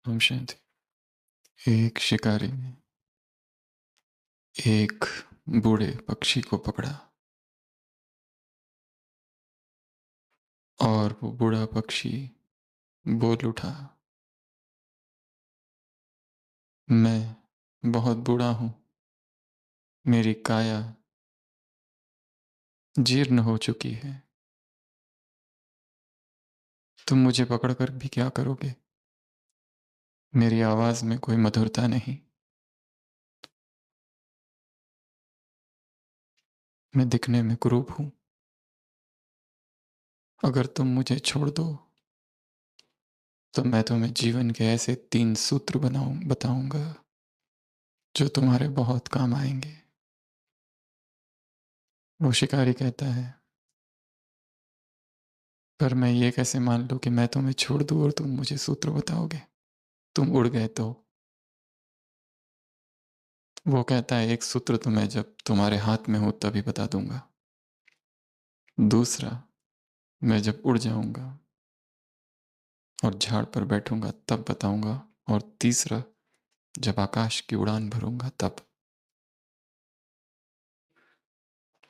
ओम शांति। एक शिकारी ने एक बूढ़े पक्षी को पकड़ा और वो बूढ़ा पक्षी बोल उठा, मैं बहुत बूढ़ा हूं, मेरी काया जीर्ण हो चुकी है, तुम मुझे पकड़कर भी क्या करोगे? मेरी आवाज में कोई मधुरता नहीं, मैं दिखने में कुरूप हूं। अगर तुम मुझे छोड़ दो तो मैं तुम्हें जीवन के ऐसे 3 सूत्र बताऊंगा जो तुम्हारे बहुत काम आएंगे। वो शिकारी कहता है, पर मैं ये कैसे मान लूं कि मैं तुम्हें छोड़ दूं और तुम मुझे सूत्र बताओगे? तुम उड़ गए तो? वो कहता है, एक सूत्र तो मैं जब तुम्हारे हाथ में हूं तभी बता दूंगा, दूसरा मैं जब उड़ जाऊंगा और झाड़ पर बैठूंगा तब बताऊंगा, और तीसरा जब आकाश की उड़ान भरूंगा तब।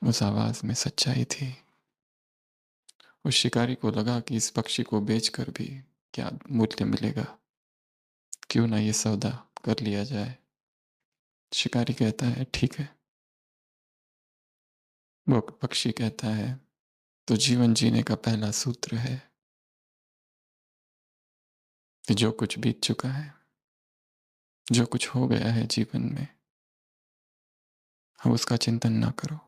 उस आवाज में सच्चाई थी। उस शिकारी को लगा कि इस पक्षी को बेचकर भी क्या मूल्य मिलेगा, क्यों ना ये सौदा कर लिया जाए। शिकारी कहता है, ठीक है। वो पक्षी कहता है, तो जीवन जीने का पहला सूत्र है कि जो कुछ बीत चुका है, जो कुछ हो गया है जीवन में, अब उसका चिंतन ना करो,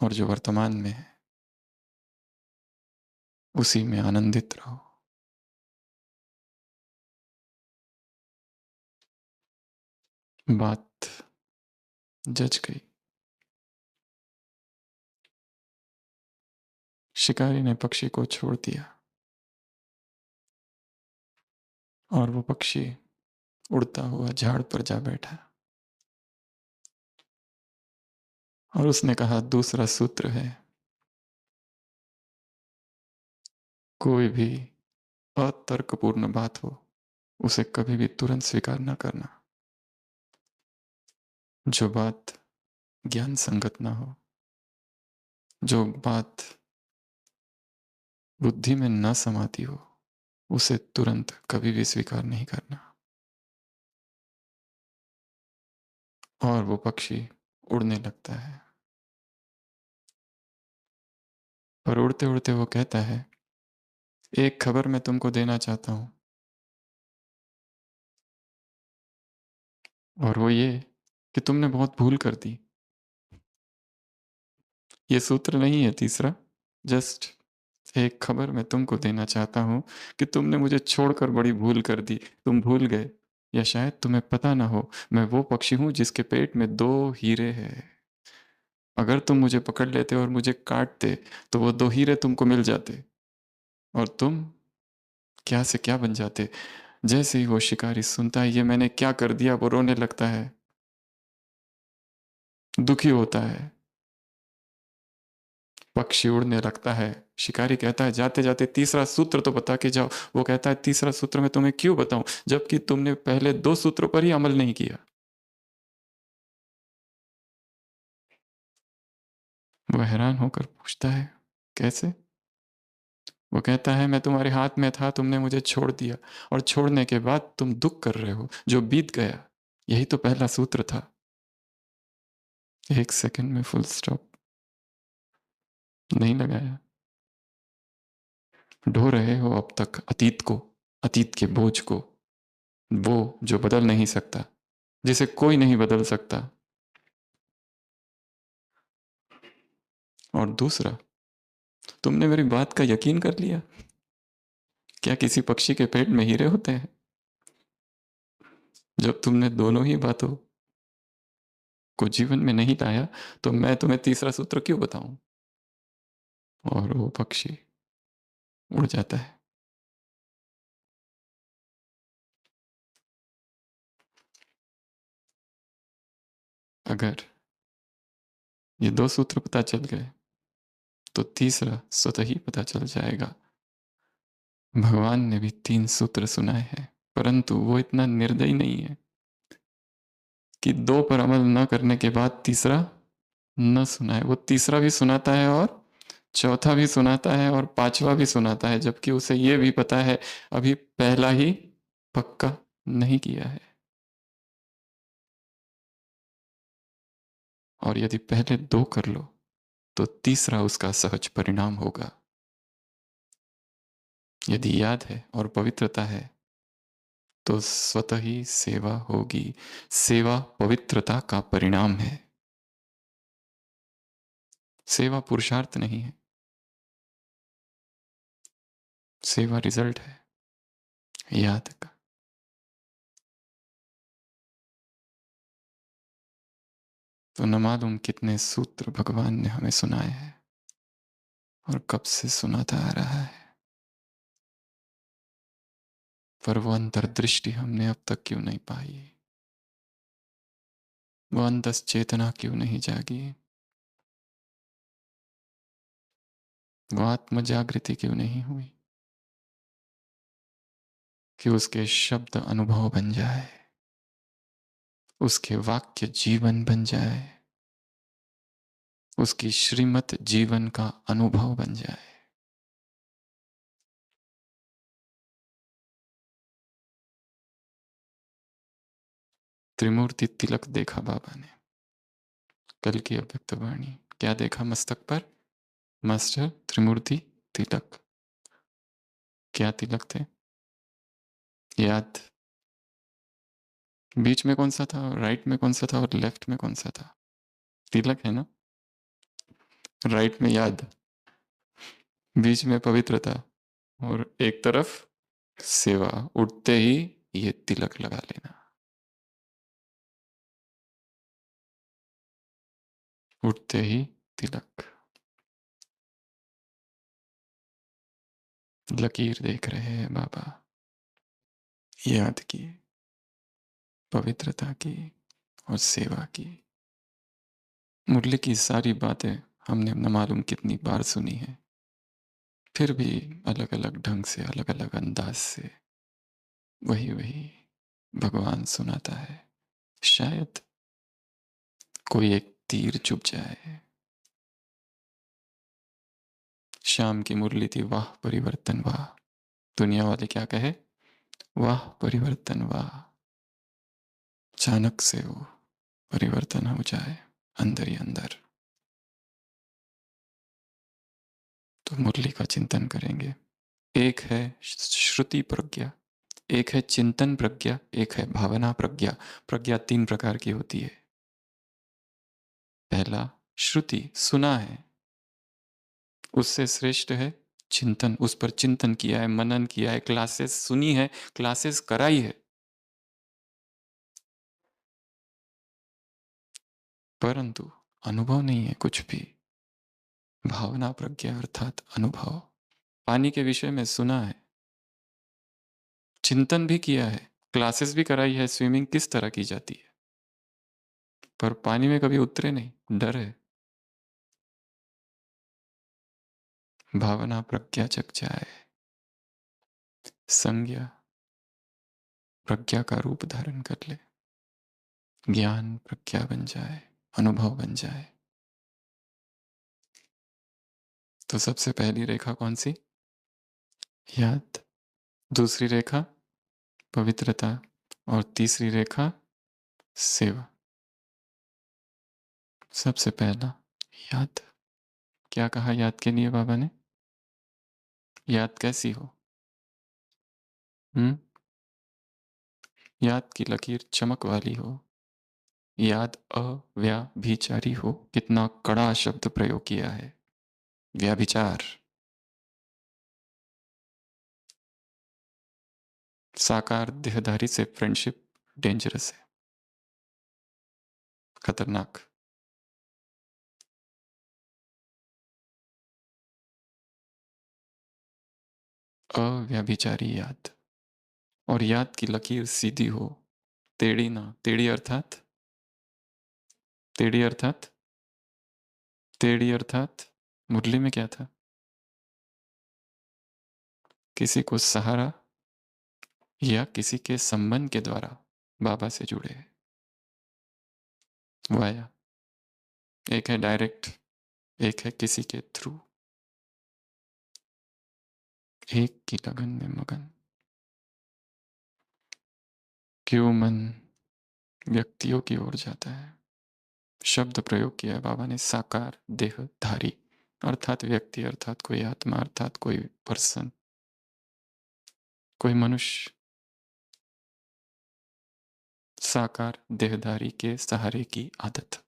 और जो वर्तमान में है उसी में आनंदित रहो। बात जच गई। शिकारी ने पक्षी को छोड़ दिया और वो पक्षी उड़ता हुआ झाड़ पर जा बैठा और उसने कहा, दूसरा सूत्र है, कोई भी अतर्कपूर्ण बात हो उसे कभी भी तुरंत स्वीकार न करना। जो बात ज्ञान संगत ना हो, जो बात बुद्धि में न समाती हो, उसे तुरंत कभी भी स्वीकार नहीं करना। और वो पक्षी उड़ने लगता है, पर उड़ते उड़ते वो कहता है, एक खबर मैं तुमको देना चाहता हूं, और वो ये कि तुमने बहुत भूल कर दी। ये सूत्र नहीं है तीसरा, जस्ट एक खबर मैं तुमको देना चाहता हूं कि तुमने मुझे छोड़कर बड़ी भूल कर दी। तुम भूल गए, या शायद तुम्हें पता ना हो, मैं वो पक्षी हूं जिसके पेट में 2 हीरे हैं। अगर तुम मुझे पकड़ लेते और मुझे काटते तो वो 2 हीरे तुमको मिल जाते और तुम क्या से क्या बन जाते। जैसे ही वो शिकारी सुनता है ये मैंने क्या कर दिया, वो रोने लगता है, दुखी होता है। पक्षी उड़ने लगता है। शिकारी कहता है, जाते जाते तीसरा सूत्र तो बता के जाओ। वो कहता है, तीसरा सूत्र मैं तुम्हें क्यों बताऊं जबकि तुमने पहले 2 सूत्रों पर ही अमल नहीं किया। वो हैरान होकर पूछता है, कैसे? वो कहता है, मैं तुम्हारे हाथ में था, तुमने मुझे छोड़ दिया, और छोड़ने के बाद तुम दुख कर रहे हो जो बीत गया। यही तो पहला सूत्र था। 1 सेकंड में फुल स्टॉप नहीं लगाया। ढो रहे हो अब तक अतीत को, अतीत के बोझ को, वो जो बदल नहीं सकता, जिसे कोई नहीं बदल सकता। और दूसरा, तुमने मेरी बात का यकीन कर लिया। क्या किसी पक्षी के पेट में हीरे होते हैं? जब तुमने दोनों ही बातों को जीवन में नहीं लाया तो मैं तुम्हें तीसरा सूत्र क्यों बताऊं? और वो पक्षी उड़ जाता है। अगर ये 2 सूत्र पता चल गए तो तीसरा स्वतः ही पता चल जाएगा। भगवान ने भी 3 सूत्र सुनाए हैं। परंतु वो इतना निर्दयी नहीं है कि 2 पर अमल न करने के बाद तीसरा न सुनाए। वो तीसरा भी सुनाता है और चौथा भी सुनाता है और 5वां भी सुनाता है, जबकि उसे ये भी पता है अभी पहला ही पक्का नहीं किया है। और यदि पहले 2 कर लो तो तीसरा उसका सहज परिणाम होगा। यदि याद है और पवित्रता है तो स्वतः ही सेवा होगी। सेवा पवित्रता का परिणाम है। सेवा पुरुषार्थ नहीं है, सेवा रिजल्ट है याद का। तो न मालूम कितने सूत्र भगवान ने हमें सुनाए हैं और कब से सुनाता आ रहा है, पर वो अंतर्दृष्टि हमने अब तक क्यों नहीं पाई? वो अंतस चेतना क्यों नहीं जागी? वो आत्म जागृति क्यों नहीं हुई कि उसके शब्द अनुभव बन जाए, उसके वाक्य जीवन बन जाए, उसकी श्रीमत जीवन का अनुभव बन जाए। त्रिमूर्ति तिलक देखा बाबा ने, कल की अव्यक्त वाणी। क्या देखा मस्तक पर? मास्टर त्रिमूर्ति तिलक। क्या तिलक थे? याद। बीच में कौन सा था, राइट में कौन सा था और लेफ्ट में कौन सा था? तिलक है ना? राइट में याद, बीच में पवित्रता और एक तरफ सेवा। उठते ही ये तिलक लगा लेना, उठते ही तिलक। लकीर देख रहे हैं बाबा, याद की, पवित्रता की और सेवा की। मुरली की सारी बातें हमने न मालूम कितनी बार सुनी है, फिर भी अलग अलग ढंग से, अलग अलग अंदाज से वही वही भगवान सुनाता है। शायद कोई एक तीर चुभ जाए। शाम की मुरली थी, वाह परिवर्तन वाह। दुनिया वाले क्या कहे? वाह परिवर्तन वाह। अचानक से वो परिवर्तन हो जाए अंदर ही अंदर। तो मुरली का चिंतन करेंगे। एक है श्रुति प्रज्ञा, एक है चिंतन प्रज्ञा, एक है भावना प्रज्ञा। प्रज्ञा 3 प्रकार की होती है। पहला श्रुति, सुना है, उससे श्रेष्ठ है चिंतन। उस पर चिंतन किया है, मनन किया है, क्लासेस सुनी है, क्लासेस कराई है, परंतु अनुभव नहीं है कुछ भी। भावना प्रज्ञा अर्थात अनुभव। पानी के विषय में सुना है, चिंतन भी किया है, क्लासेस भी कराई है, स्विमिंग किस तरह की जाती है, पर पानी में कभी उतरे नहीं, डर है। भावना प्रज्ञा जग जाए, संज्ञा प्रज्ञा का रूप धारण कर ले, ज्ञान प्रज्ञा बन जाए, अनुभव बन जाए। तो सबसे पहली रेखा कौन सी? याद। दूसरी रेखा पवित्रता और तीसरी रेखा सेवा। सबसे पहला याद। क्या कहा याद के लिए बाबा ने? याद कैसी हो? याद की लकीर चमक वाली हो, याद अव्याभिचारी हो। कितना कड़ा शब्द प्रयोग किया है, व्याभिचार। साकार देहधारी से फ्रेंडशिप डेंजरस है, खतरनाक। अव्याभिचारी याद। और याद की लकीर सीधी हो, टेढ़ी ना। टेढ़ी अर्थात, टेढ़ी अर्थात, टेढ़ी अर्थात मुरली में क्या था? किसी को सहारा या किसी के संबंध के द्वारा बाबा से जुड़े हैं। वाया, एक है डायरेक्ट, एक है किसी के थ्रू, एक की लगन में मगन। क्यों मन व्यक्तियों की ओर जाता है? शब्द प्रयोग किया है बाबा ने, साकार देहधारी, अर्थात व्यक्ति, अर्थात कोई आत्मा, अर्थात कोई पर्सन, कोई मनुष्य। साकार देहधारी के सहारे की आदत,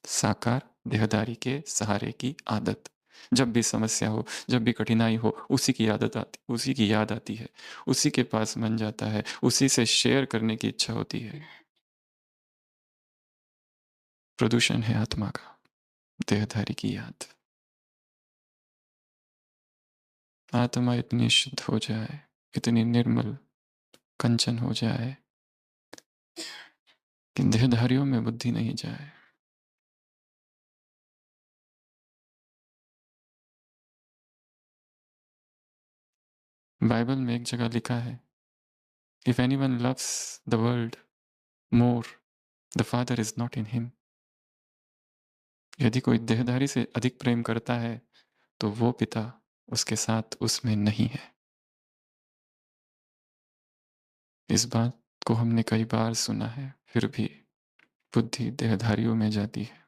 साकार देहधारी के सहारे की आदत। जब भी समस्या हो, जब भी कठिनाई हो, उसी की आदत आती, उसी की याद आती है, उसी के पास मन जाता है, उसी से शेयर करने की इच्छा होती है। प्रदूषण है आत्मा का, देहधारी की याद। आत्मा इतनी शुद्ध हो जाए, इतनी निर्मल कंचन हो जाए कि देहधारियों में बुद्धि नहीं जाए। बाइबल में एक जगह लिखा है, if anyone loves the world more, the father is not in him. यदि कोई देहधारी से अधिक प्रेम करता है तो वो पिता उसके साथ उसमें नहीं है। इस बात को हमने कई बार सुना है, फिर भी बुद्धि देहधारियों में जाती है।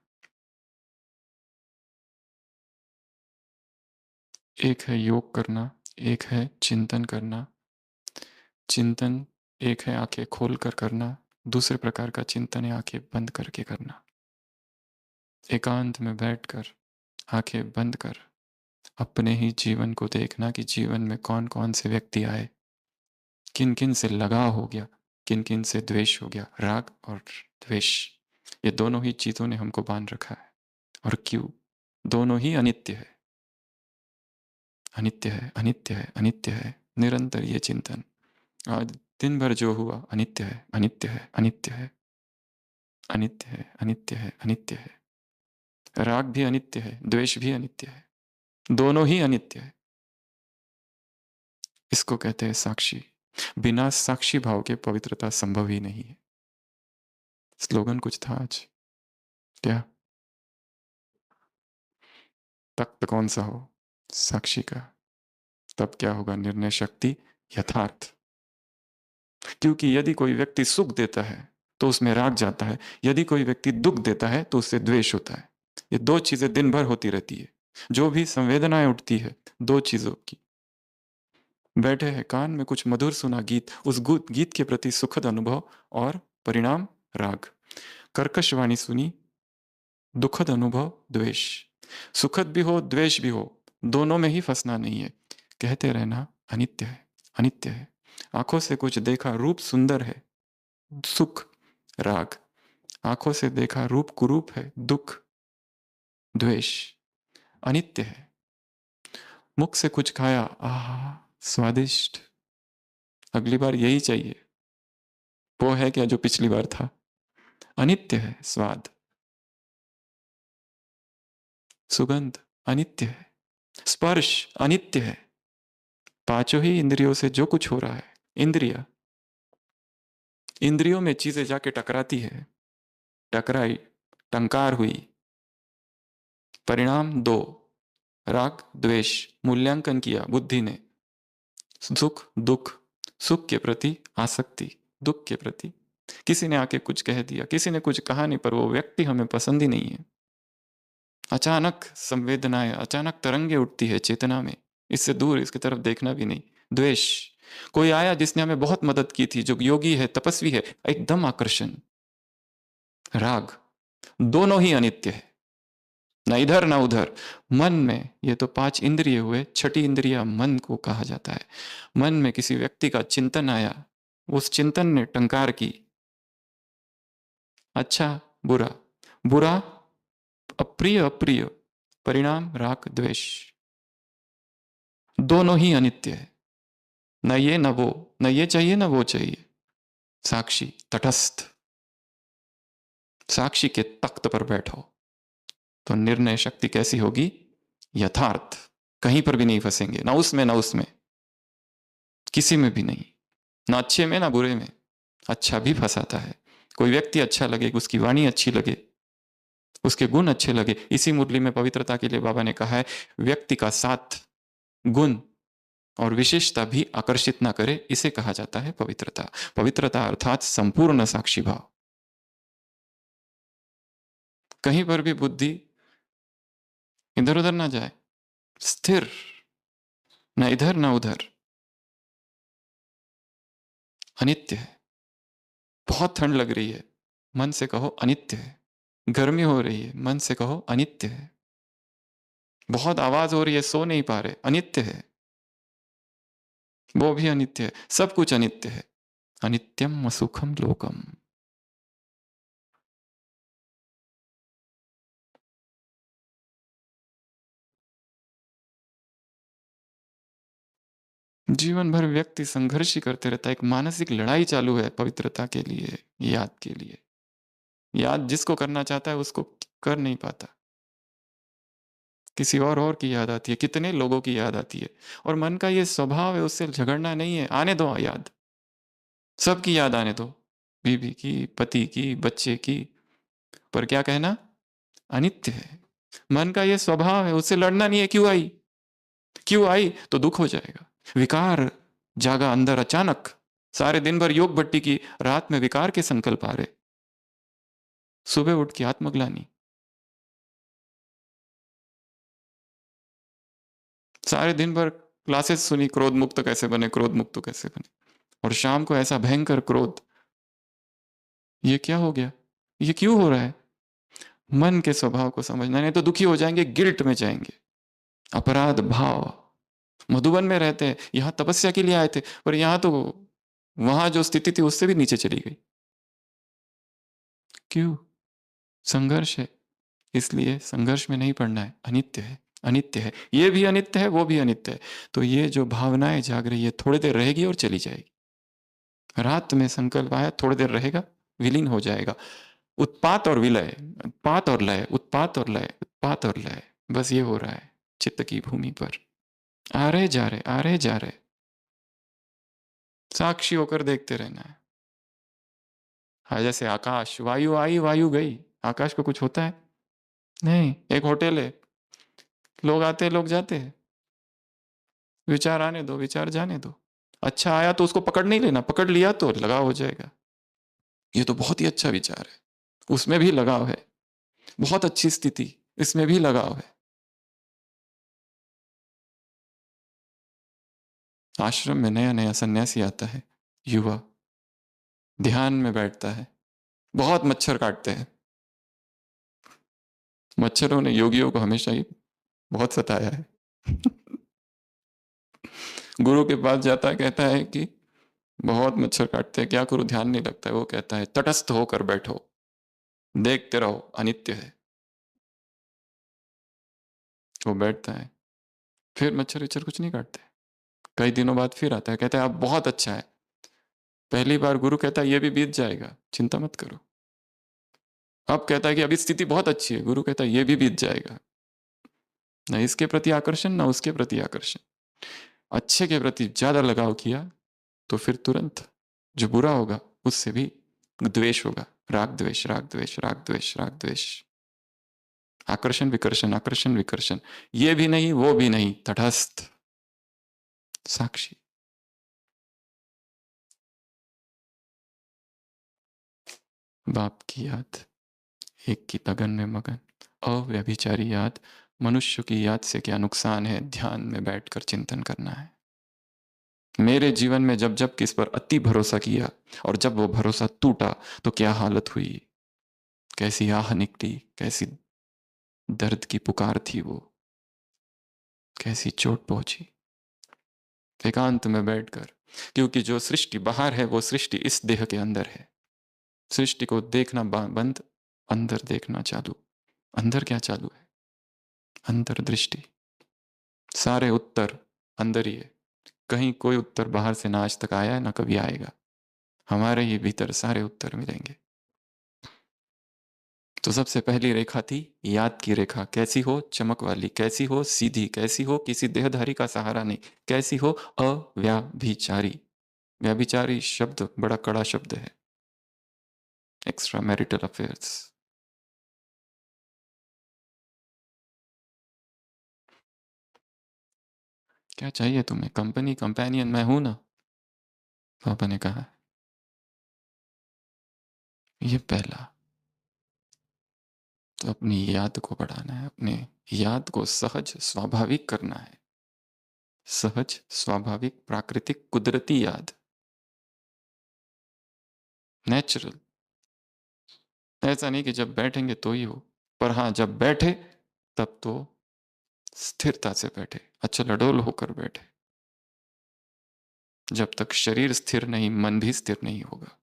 एक है योग करना, एक है चिंतन करना। चिंतन एक है आंखें खोल कर करना, दूसरे प्रकार का चिंतन है आंखें बंद करके करना। एकांत में बैठकर आंखें बंद कर अपने ही जीवन को देखना कि जीवन में कौन कौन से व्यक्ति आए, किन किन से लगाव हो गया, किन किन से द्वेष हो गया। राग और द्वेष, ये दोनों ही चीजों ने हमको बांध रखा है। और क्यों? दोनों ही अनित्य है, अनित्य है, अनित्य है, अनित्य है। निरंतर ये चिंतन, आज दिन भर जो हुआ अनित्य है, अनित्य है, अनित्य है, अनित्य है, अनित्य है, अनित्य है। राग भी अनित्य है, द्वेष भी अनित्य है, दोनों ही अनित्य है। इसको कहते हैं साक्षी। बिना साक्षी भाव के पवित्रता संभव ही नहीं है। स्लोगन कुछ था आज, क्या? तख्त कौन सा हो? साक्षी का। तब क्या होगा? निर्णय शक्ति, यथार्थ। क्योंकि यदि कोई व्यक्ति सुख देता है तो उसमें राग जाता है, यदि कोई व्यक्ति दुख देता है तो उससे द्वेष होता है। ये दो चीजें दिन भर होती रहती है। जो भी संवेदनाएं उठती है, दो चीजों की। बैठे हैं, कान में कुछ मधुर सुना गीत, उस गीत के प्रति सुखद अनुभव और परिणाम राग। कर्कश वाणी सुनी, दुखद अनुभव द्वेष। सुखद भी हो द्वेष भी हो, दोनों में ही फंसना नहीं है। कहते रहना अनित्य है, अनित्य है। आंखों से कुछ देखा, रूप सुंदर है, सुख राग। आंखों से देखा रूप कुरूप है, दुख द्वेष। अनित्य है। मुख से कुछ खाया, आह स्वादिष्ट, अगली बार यही चाहिए, वो है क्या जो पिछली बार था? अनित्य है। स्वाद, सुगंध अनित्य है, स्पर्श अनित्य है। पांचों ही इंद्रियों से जो कुछ हो रहा है, इंद्रिया, इंद्रियों में चीजें जाके टकराती है, टकराई, टंकार हुई, परिणाम दो, राग द्वेष। मूल्यांकन किया बुद्धि ने, सुख दुख, सुख के प्रति आसक्ति, दुख के प्रति। किसी ने आके कुछ कह दिया, किसी ने कुछ कहा नहीं, पर वो व्यक्ति हमें पसंद ही नहीं है। अचानक संवेदनाएं, अचानक तरंगे उठती है चेतना में, इससे दूर, इसकी तरफ देखना भी नहीं। द्वेष, कोई आया जिसने हमें बहुत मदद की थी, जो योगी है, तपस्वी है, एकदम आकर्षण। राग, दोनों ही अनित्य है, न इधर ना उधर। मन में, ये तो पांच इंद्रिय हुए, छठी इंद्रिय मन को कहा जाता है। मन में किसी व्यक्ति का चिंतन आया, उस चिंतन ने टंकार की, अच्छा बुरा, बुरा अप्रिय, अप्रिय, परिणाम राग द्वेष। दोनों ही अनित्य है, न ये न वो, न ये चाहिए न वो चाहिए। साक्षी, तटस्थ, साक्षी के तख्त पर बैठो तो निर्णय शक्ति कैसी होगी? यथार्थ, कहीं पर भी नहीं फंसेंगे, ना उसमें ना उसमें, किसी में भी नहीं। ना अच्छे में ना बुरे में, अच्छा भी फंसाता है। कोई व्यक्ति अच्छा लगे, उसकी वाणी अच्छी लगे, उसके गुण अच्छे लगे। इसी मुरली में पवित्रता के लिए बाबा ने कहा है, व्यक्ति का साथ, गुण और विशेषता भी आकर्षित ना करे, इसे कहा जाता है पवित्रता। पवित्रता अर्थात संपूर्ण साक्षी भाव। कहीं पर भी बुद्धि इधर उधर ना जाए, स्थिर, न इधर न उधर। अनित्य है। बहुत ठंड लग रही है, मन से कहो अनित्य है। गर्मी हो रही है, मन से कहो अनित्य है। बहुत आवाज हो रही है, सो नहीं पा रहे, अनित्य है, वो भी अनित्य है। सब कुछ अनित्य है। अनित्यम असुखम लोकम। जीवन भर व्यक्ति संघर्ष ही करते रहता है। एक मानसिक लड़ाई चालू है पवित्रता के लिए, याद के लिए। याद जिसको करना चाहता है उसको कर नहीं पाता। किसी और की याद आती है, कितने लोगों की याद आती है। और मन का ये स्वभाव है, उससे झगड़ना नहीं है, आने दो याद, सबकी याद आने दो, बीवी की, पति की, बच्चे की। पर क्या कहना, अनित्य है। मन का ये स्वभाव है, उससे लड़ना नहीं है। क्यों आई, क्यों आई, तो दुख हो जाएगा। विकार जागा अंदर अचानक। सारे दिन भर योग भट्टी की, रात में विकार के संकल्प आ रहे, सुबह उठ के आत्मग्लानी। सारे दिन भर क्लासेस सुनी, क्रोध मुक्त कैसे बने, क्रोध मुक्त कैसे बने, और शाम को ऐसा भयंकर क्रोध। ये क्या हो गया, ये क्यों हो रहा है। मन के स्वभाव को समझना, नहीं तो दुखी हो जाएंगे, गिल्ट में जाएंगे, अपराध भाव। मधुबन में रहते हैं, यहां तपस्या के लिए आए थे, पर यहां तो वहां जो स्थिति थी उससे भी नीचे चली गई। क्यों, संघर्ष है। इसलिए संघर्ष में नहीं पड़ना है। अनित्य है, अनित्य है, ये भी अनित्य है, वो भी अनित्य है। तो ये जो भावनाएं जाग रही है, थोड़ी देर रहेगी और चली जाएगी। रात में संकल्प आया, थोड़ी देर रहेगा, विलीन हो जाएगा। उत्पात और विलय, उत्पात और लय, उत्पात और लय, उत्पात और लय, बस ये हो रहा है चित्त की भूमि पर। आ रहे जा रहे, आ रहे जा रहे, साक्षी होकर देखते रहना है। हाँ, जैसे आकाश, वायु आई वायु गई, आकाश को कुछ होता है नहीं। एक होटल है, लोग आते हैं लोग जाते हैं, विचार आने दो, विचार जाने दो। अच्छा आया तो उसको पकड़ नहीं लेना, पकड़ लिया तो लगाव हो जाएगा। ये तो बहुत ही अच्छा विचार है, उसमें भी लगाव है। बहुत अच्छी स्थिति, इसमें भी लगाव है। आश्रम में नया नया सन्यासी आता है, युवा, ध्यान में बैठता है, बहुत मच्छर काटते हैं। मच्छरों ने योगियों को हमेशा ही बहुत सताया है। गुरु के पास जाता है, कहता है कि बहुत मच्छर काटते हैं, क्या करूं, ध्यान नहीं लगता है। वो कहता है, तटस्थ होकर बैठो, देखते रहो, अनित्य है। वो बैठता है, फिर मच्छर विच्छर कुछ नहीं काटते। कई दिनों बाद फिर आता है, कहता है अब बहुत अच्छा है। पहली बार गुरु कहता है ये भी बीत जाएगा, चिंता मत करो। अब कहता है कि अभी स्थिति बहुत अच्छी है, गुरु कहता है ये भी बीत जाएगा। न इसके प्रति आकर्षण, न उसके प्रति आकर्षण। अच्छे के प्रति ज्यादा लगाव किया तो फिर तुरंत जो बुरा होगा उससे भी द्वेष होगा। राग द्वेष, राग द्वेष, राग द्वेष, राग द्वेष, आकर्षण विकर्षण, आकर्षण विकर्षण। ये भी नहीं, वो भी नहीं, तटस्थ साक्षी। बाप की याद, एक की लगन में मगन, अव्यभिचारी याद। मनुष्य की याद से क्या नुकसान है, ध्यान में बैठकर चिंतन करना है। मेरे जीवन में जब जब किस पर अति भरोसा किया और जब वो भरोसा टूटा तो क्या हालत हुई, कैसी आह निकली, कैसी दर्द की पुकार थी वो, कैसी चोट पहुंची। एकांत में बैठकर, क्योंकि जो सृष्टि बाहर है वो सृष्टि इस देह के अंदर है। सृष्टि को देखना बंद, अंदर देखना चालू। अंदर क्या चालू है, अंतर्दृष्टि। सारे उत्तर अंदर ही है। कहीं कोई उत्तर बाहर से ना आज तक आया है, ना कभी आएगा। हमारे ही भीतर सारे उत्तर मिलेंगे। तो सबसे पहली रेखा थी याद की रेखा। कैसी हो, चमक वाली, कैसी हो, सीधी, कैसी हो, किसी देहधारी का सहारा नहीं, कैसी हो, अव्याभिचारी। व्यभिचारी शब्द बड़ा कड़ा शब्द है। Extra marital affairs. क्या चाहिए तुम्हें? कंपनी, कंपेनियन मैं हूं ना, पापा ने कहा। ये पहला। तो अपनी याद को बढ़ाना है, अपने याद को सहज स्वाभाविक करना है। सहज स्वाभाविक प्राकृतिक कुदरती याद, नेचुरल। ऐसा नहीं कि जब बैठेंगे तो ही हो, पर हाँ जब बैठे तब तो स्थिरता से बैठे, अचल अडोल होकर बैठे। जब तक शरीर स्थिर नहीं, मन भी स्थिर नहीं होगा।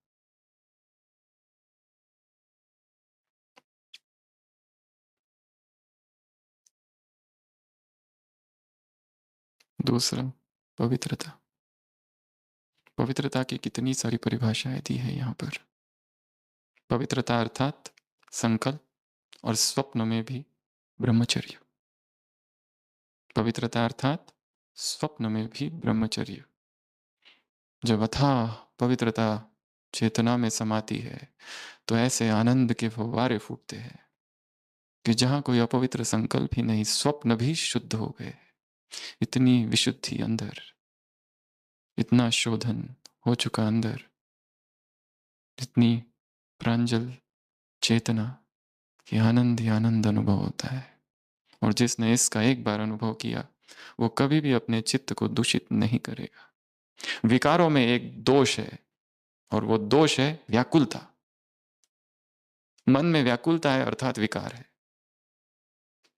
दूसरा, पवित्रता। पवित्रता की कितनी सारी परिभाषाएं दी है यहाँ पर। पवित्रता अर्थात संकल्प और स्वप्न में भी ब्रह्मचर्य। पवित्रता अर्थात स्वप्न में भी ब्रह्मचर्य। जब अथाह पवित्रता चेतना में समाती है तो ऐसे आनंद के फव्वारे फूटते हैं कि जहां कोई अपवित्र संकल्प ही नहीं, स्वप्न भी शुद्ध हो गए। इतनी विशुद्धि अंदर, इतना शोधन हो चुका अंदर, इतनी प्रांजल चेतना कि आनंद ही आनंद अनुभव होता है। और जिसने इसका एक बार अनुभव किया वो कभी भी अपने चित्त को दूषित नहीं करेगा। विकारों में एक दोष है और वो दोष है व्याकुलता। मन में व्याकुलता है अर्थात विकार है।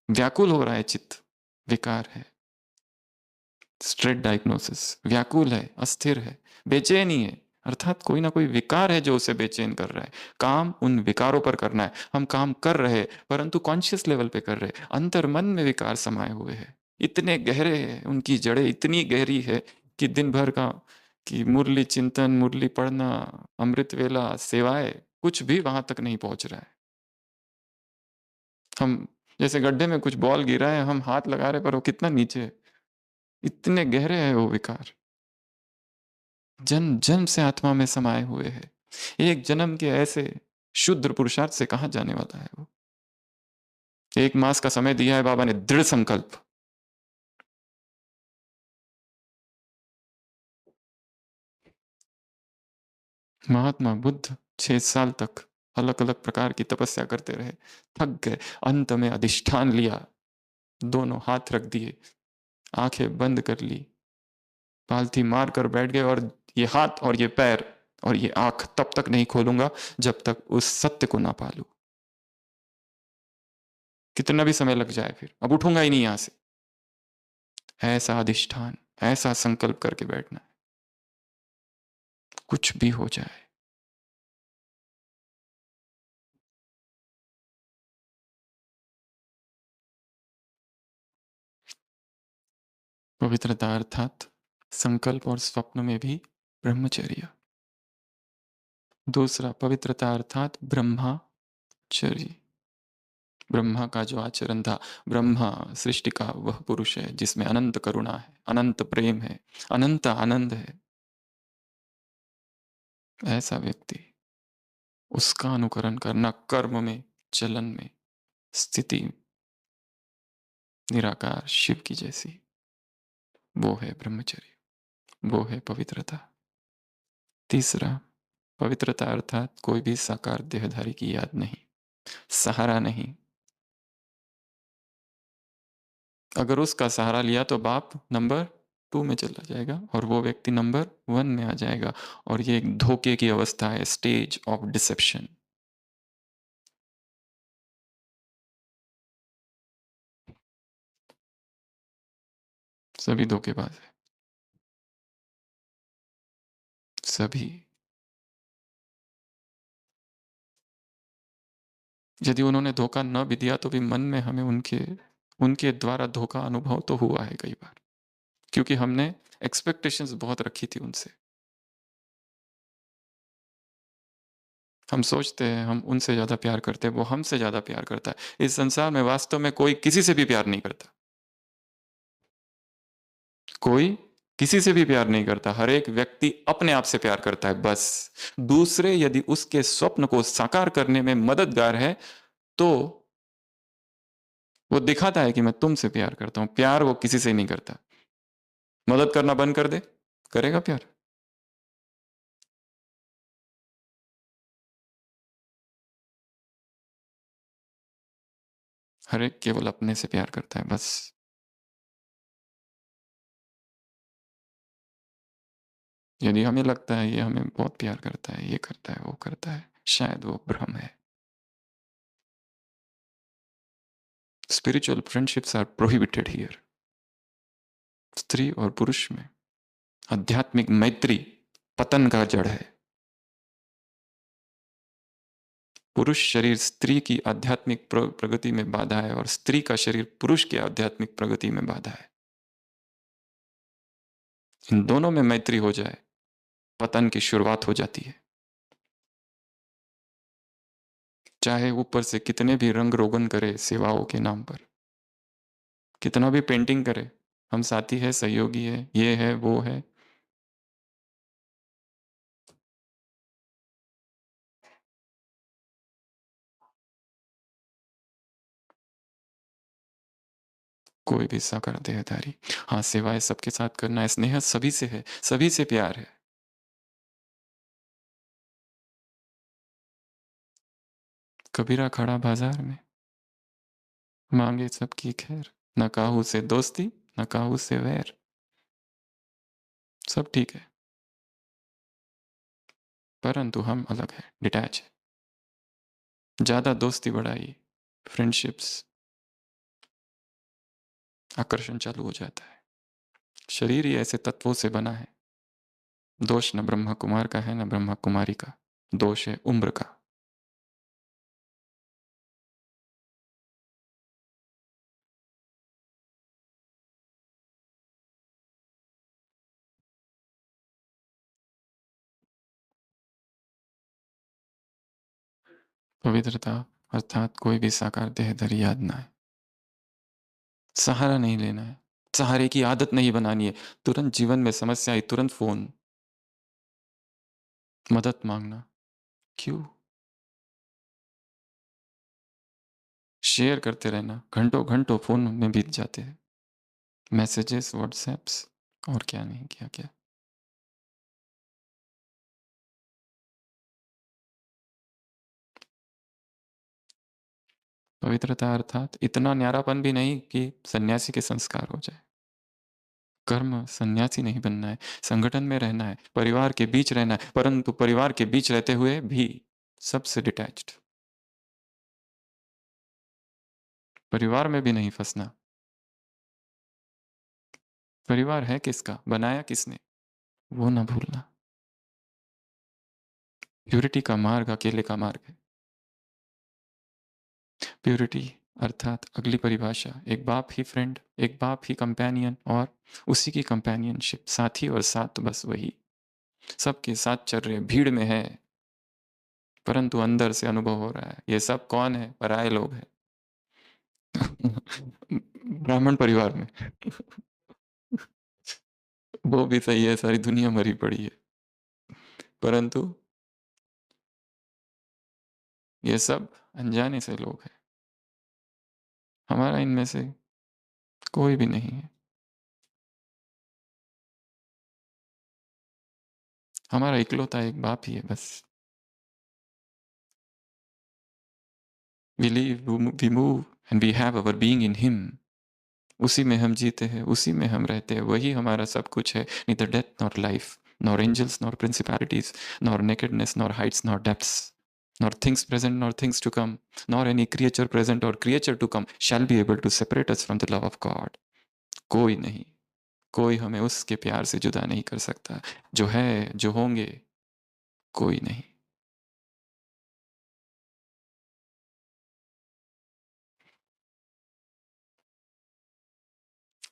व्याकुल हो रहा है चित्त, विकार है। स्ट्रेट डायग्नोसिस, व्याकुल है, अस्थिर है, बेचैनी है, अर्थात कोई ना कोई विकार है जो उसे बेचैन कर रहा है। काम उन विकारों पर करना है। हम काम कर रहे हैं परंतु कॉन्शियस लेवल पे कर रहे हैं। अंतर मन में विकार समाये हुए हैं, इतने गहरे हैं, उनकी जड़ें इतनी गहरी है कि दिन भर का कि मुरली चिंतन, मुरली पढ़ना, अमृत वेला, सेवाएं, कुछ भी वहां तक नहीं पहुंच रहा है। हम जैसे गड्ढे में कुछ बॉल गिरा है, हम हाथ लगा रहे पर वो कितना नीचे है, इतने गहरे हैं वो विकार। जन्म जन्म से आत्मा में समाये हुए हैं। एक जन्म के ऐसे शुद्ध पुरुषार्थ से कहां जाने वाला है वो। 1 मास का समय दिया है बाबा ने, दृढ़ संकल्प। महात्मा बुद्ध 6 साल तक अलग अलग प्रकार की तपस्या करते रहे, थक गए, अंत में अधिष्ठान लिया, दोनों हाथ रख दिए, आंखें बंद कर ली, पालथी मार कर बैठ गए और ये हाथ और ये पैर और ये आंख तब तक नहीं खोलूंगा जब तक उस सत्य को ना पालू। कितना भी समय लग जाए, फिर अब उठूंगा ही नहीं यहां से। ऐसा अधिष्ठान, ऐसा संकल्प करके बैठना है, कुछ भी हो जाए। पवित्रता अर्थात संकल्प और स्वप्न में भी ब्रह्मचर्य। दूसरा, पवित्रता अर्थात ब्रह्मचर्य। ब्रह्मा का जो आचरण था, ब्रह्मा सृष्टि का वह पुरुष है जिसमें अनंत करुणा है, अनंत प्रेम है, अनंत आनंद है। ऐसा व्यक्ति, उसका अनुकरण करना कर्म में, चलन में, स्थिति निराकार शिव की जैसी, वो है ब्रह्मचर्य, वो है पवित्रता। तीसरा, पवित्रता अर्थात कोई भी साकार देहधारी की याद नहीं, सहारा नहीं। अगर उसका सहारा लिया तो बाप नंबर 2 में चला जाएगा और वो व्यक्ति नंबर 1 में आ जाएगा। और ये एक धोखे की अवस्था है, स्टेज ऑफ डिसेप्शन। सभी धोखेबाज है, सभी। यदि उन्होंने धोखा न भी दिया तो भी मन में हमें उनके उनके द्वारा धोखा अनुभव तो हुआ है कई बार, क्योंकि हमने एक्सपेक्टेशंस बहुत रखी थी उनसे। हम सोचते हैं हम उनसे ज्यादा प्यार करते हैं, वो हमसे ज्यादा प्यार करता है। इस संसार में वास्तव में कोई किसी से भी प्यार नहीं करता। कोई किसी से भी प्यार नहीं करता, हर एक व्यक्ति अपने आप से प्यार करता है बस। दूसरे यदि उसके स्वप्न को साकार करने में मददगार है, तो वो दिखाता है कि मैं तुमसे प्यार करता हूं। प्यार वो किसी से नहीं करता। मदद करना बंद कर दे, करेगा प्यार? हर एक केवल अपने से प्यार करता है बस। यदि हमें लगता है ये हमें बहुत प्यार करता है, ये करता है, वो करता है, शायद वो भ्रम है। Spiritual friendships are prohibited here. स्त्री और पुरुष में आध्यात्मिक मैत्री पतन का जड़ है। पुरुष शरीर स्त्री की आध्यात्मिक प्रगति में बाधा है, और स्त्री का शरीर पुरुष की आध्यात्मिक प्रगति में बाधा है। इन दोनों में मैत्री हो जाए, पतन की शुरुआत हो जाती है। चाहे ऊपर से कितने भी रंग रोगन करे सेवाओं के नाम पर, कितना भी पेंटिंग करे, हम साथी है, सहयोगी है, ये है, वो है, कोई भी साकार देहधारी। हाँ, सेवाएं सबके साथ करना है, स्नेह सभी से है, सभी से प्यार है। कबीरा खड़ा बाजार में, मांगे सबकी खैर, न काहू से दोस्ती, न काहू से वैर। सब ठीक है, परंतु हम अलग है, डिटैच है। ज्यादा दोस्ती बढ़ाई, फ्रेंडशिप्स, आकर्षण चालू हो जाता है। शरीर ही ऐसे तत्वों से बना है। दोष न ब्रह्मा कुमार का है, न ब्रह्मा कुमारी का, दोष है उम्र का। पवित्रता अर्थात कोई भी साकार देहधरी याद ना है। सहारा नहीं लेना है, सहारे की आदत नहीं बनानी है। तुरंत जीवन में समस्या आई, तुरंत फोन, मदद मांगना, क्यों? शेयर करते रहना, घंटों घंटों फोन में बीत जाते हैं, मैसेजेस, व्हाट्सएप्स, और क्या नहीं, क्या क्या। पवित्रता अर्थात इतना न्यारापन भी नहीं कि सन्यासी के संस्कार हो जाए। कर्म सन्यासी नहीं बनना है, संगठन में रहना है, परिवार के बीच रहना है, परंतु परिवार के बीच रहते हुए भी सबसे डिटैच्ड। परिवार में भी नहीं फंसना। परिवार है किसका, बनाया किसने, वो ना भूलना। प्यूरिटी का मार्ग अकेले का मार्ग है। प्यूरिटी अर्थात अगली परिभाषा, एक बाप ही फ्रेंड, एक बाप ही कंपेनियन, और उसी की कंपेनियनशिप, साथी और साथ बस वही। सबके साथ चल रहे, भीड़ में है, परंतु अंदर से अनुभव हो रहा है ये सब कौन है, पराये लोग हैं। ब्राह्मण परिवार में वो भी सही है, सारी दुनिया मरी पड़ी है, परंतु ये सब अनजाने से लोग हैं। हमारा इनमें से कोई भी नहीं है। हमारा इकलौता एक बाप ही है बस। We live, we move and we have our being in him। उसी में हम जीते हैं, उसी में हम रहते हैं, वही हमारा सब कुछ है। neither death nor life, nor angels nor principalities, nor nakedness nor heights nor depths, nor things present nor things to come, nor any creature present or creature to come shall be able to separate us from the love of God। कोई नहीं, कोई हमें उसके प्यार से जुदा नहीं कर सकता। जो है, जो होंगे, कोई नहीं।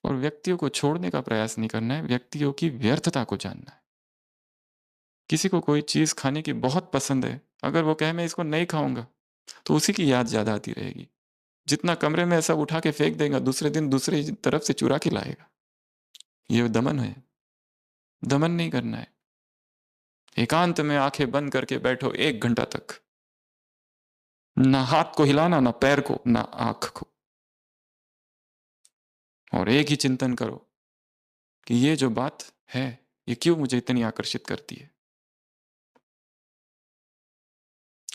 और व्यक्तियों को छोड़ने का प्रयास नहीं करना है, व्यक्तियों की व्यर्थता को जानना है। किसी को कोई चीज खाने की बहुत पसंद है, अगर वो कहे मैं इसको नहीं खाऊंगा, तो उसी की याद ज्यादा आती रहेगी। जितना कमरे में सब उठा के फेंक देगा, दूसरे दिन दूसरी तरफ से चुरा के लाएगा। ये दमन है। दमन नहीं करना है। एकांत में आंखें बंद करके बैठो 1 घंटा तक, ना हाथ को हिलाना, ना पैर को, ना आंख को, और एक ही चिंतन करो कि ये जो बात है, ये क्यों मुझे इतनी आकर्षित करती है।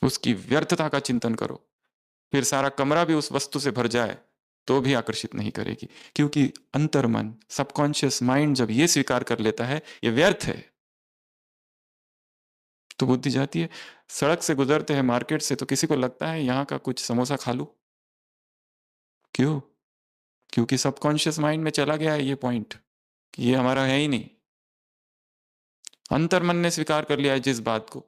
उसकी व्यर्थता का चिंतन करो। फिर सारा कमरा भी उस वस्तु से भर जाए तो भी आकर्षित नहीं करेगी, क्योंकि अंतर्मन, सबकॉन्शियस माइंड जब ये स्वीकार कर लेता है ये व्यर्थ है, तो बुद्धि जाती है। सड़क से गुजरते हैं मार्केट से, तो किसी को लगता है यहाँ का कुछ समोसा खा लूं। क्यों? क्योंकि सबकॉन्शियस माइंड में चला गया है ये पॉइंट कि ये हमारा है ही नहीं। अंतर्मन ने स्वीकार कर लिया है जिस बात को,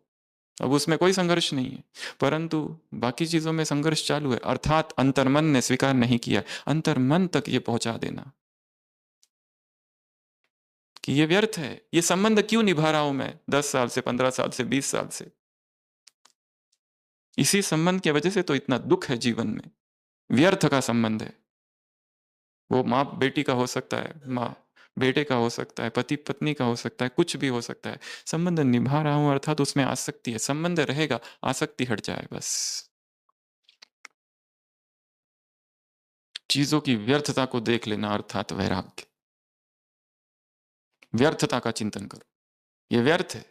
अब उसमें कोई संघर्ष नहीं है। परंतु बाकी चीजों में संघर्ष चालू है, अर्थात अंतर्मन ने स्वीकार नहीं किया। अंतर्मन तक ये पहुंचा देना कि ये व्यर्थ है, ये संबंध क्यों निभा रहा हूं मैं 10 साल से, 15 साल से, 20 साल से। इसी संबंध की वजह से तो इतना दुख है जीवन में। व्यर्थ का संबंध है। वो माँ बेटी का हो सकता है, माँ बेटे का हो सकता है, पति पत्नी का हो सकता है, कुछ भी हो सकता है। संबंध निभा रहा हूं अर्थात उसमें आसक्ति है। संबंध रहेगा, आसक्ति हट जाए बस। चीजों की व्यर्थता को देख लेना अर्थात वैराग्य। व्यर्थता का चिंतन करो, ये व्यर्थ है,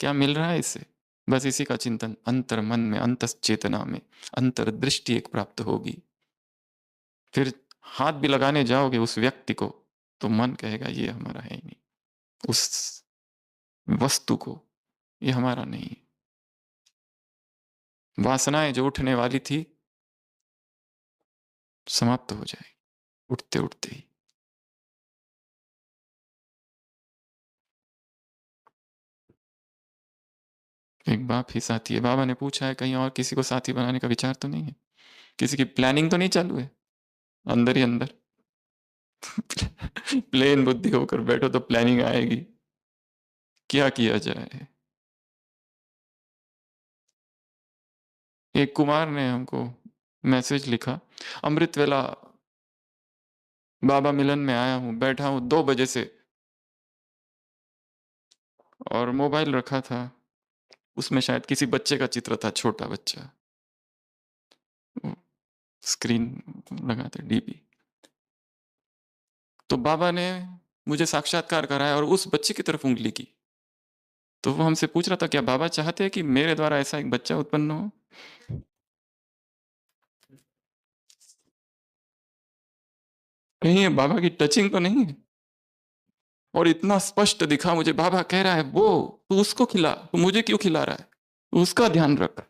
क्या मिल रहा है इससे। बस इसी का चिंतन अंतर मन में, अंतस चेतना में अंतर्दृष्टि एक प्राप्त होगी। फिर हाथ भी लगाने जाओगे उस व्यक्ति को, तो मन कहेगा ये हमारा है ही नहीं। उस वस्तु को, ये हमारा नहीं है। वासनाएं जो उठने वाली थी समाप्त हो जाएगी उठते उठते ही। एक बाप ही साथी है। बाबा ने पूछा है कहीं और किसी को साथी बनाने का विचार तो नहीं है, किसी की प्लानिंग तो नहीं चालू है अंदर ही अंदर। प्लेन बुद्धि होकर बैठो तो प्लानिंग आएगी, क्या किया जाए। एक कुमार ने हमको मैसेज लिखा, अमृत वेला बाबा मिलन में आया हूं, बैठा हूं 2 बजे से और मोबाइल रखा था, उसमें शायद किसी बच्चे का चित्र था, छोटा बच्चा, स्क्रीन लगाते डीपी। तो बाबा ने मुझे साक्षात्कार कराया और उस बच्चे की तरफ उंगली की। तो वो हमसे पूछ रहा था क्या बाबा चाहते हैं कि मेरे द्वारा ऐसा एक बच्चा उत्पन्न हो। कहीं ये बाबा की टचिंग तो नहीं है। और इतना स्पष्ट दिखा मुझे, बाबा कह रहा है वो, तू उसको खिला, तू मुझे क्यों खिला रहा है, उसका ध्यान रख,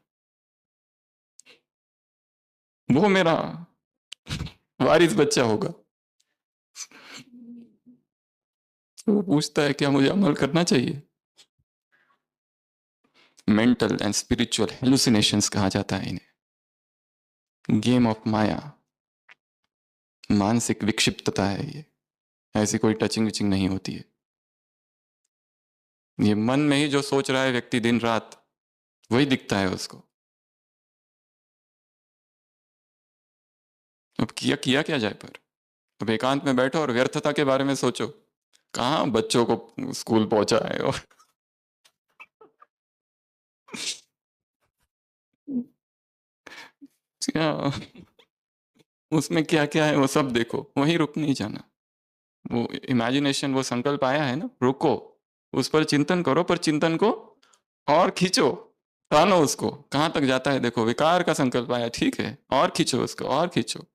वो मेरा वारिस बच्चा होगा। तो वो पूछता है क्या मुझे अमल करना चाहिए। मेंटल एंड स्पिरिचुअल हेलुसिनेशंस कहा जाता है इन्हें, गेम ऑफ माया, मानसिक विक्षिप्तता है ये। ऐसी कोई टचिंग विचिंग नहीं होती है। ये मन में ही जो सोच रहा है व्यक्ति दिन रात, वही दिखता है उसको। अब किया किया क्या जाए पर। अब एकांत में बैठो और व्यर्थता के बारे में सोचो। कहाँ बच्चों को स्कूल पहुंचा है और क्या उसमें क्या क्या है वो सब देखो, वहीं रुक नहीं जाना। वो इमेजिनेशन, वो संकल्प आया है ना, रुको, उस पर चिंतन करो, पर चिंतन को और खींचो, तानो उसको, कहाँ तक जाता है देखो। विकार का संकल्प आया, ठीक है, और खींचो उसको, और खींचो।